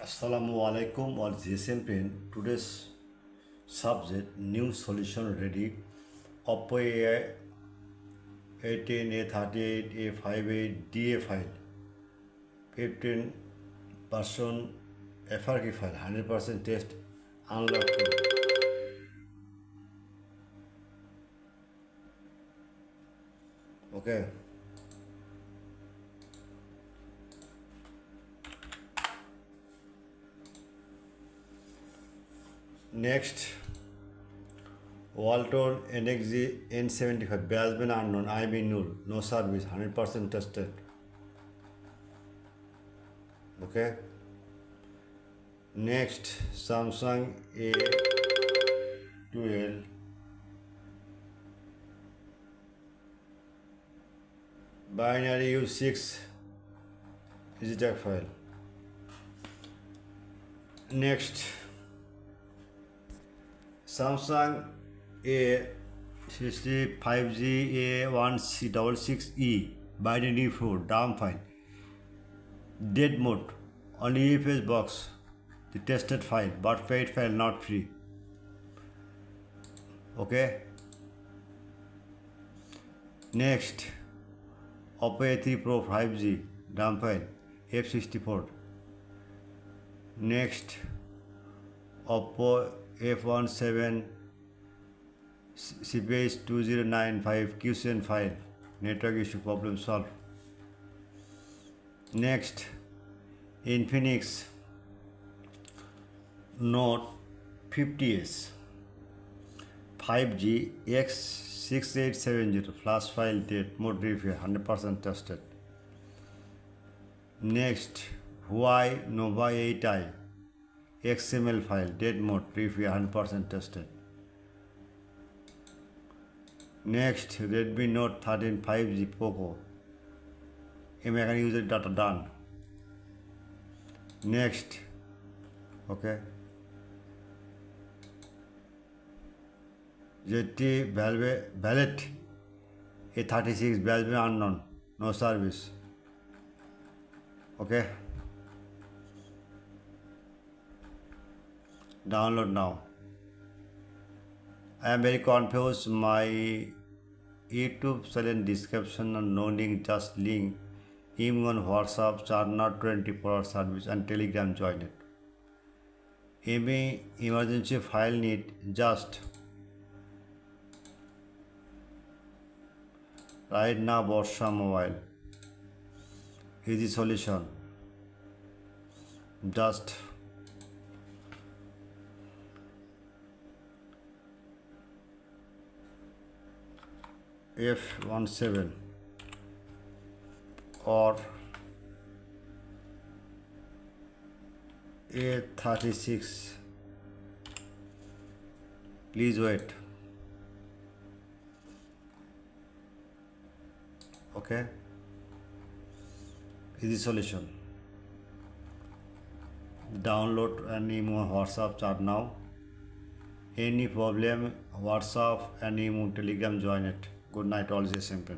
Assalamu alaikum or GSM Pen. Today's subject new solution ready. Oppo A18, A38, A58 DA file, 15 version FRK file, 100% test unlocked. Okay. Next, Walton NXG N75 Basman unknown IB null, no service, 100% tested. Okay. Next, Samsung A12 binary U6 EasyTag file. Next, Samsung A65G A1666E binary 4 DAM file. Dead mode on UFS box. The tested file but paid file not free. Okay. Next, Oppo A3 Pro 5G DAM file F64. Next, Oppo F17 CPS 2095 QCN file network issue problem solved. Next, Infinix Note 50s 5G X6870 flash file date mode review 100% tested. Next, Huawei Nova 8i XML file dead mode review 100% tested. Next, Redmi Note 13 5G Poco American user data done. Next, okay, ZT Valet A36 Valve unknown, no service. Okay, download now. I am very confused. My YouTube channel description and no link, just link. Email on WhatsApp, chat not 24-hour service and Telegram join it. Any emergency file need, just right now. Borsha Mobile, easy solution. Just F17 or A36. Please wait. Okay, easy solution. Download and email WhatsApp chat now. Any problem, WhatsApp and email Telegram join it. Good night, all is simple.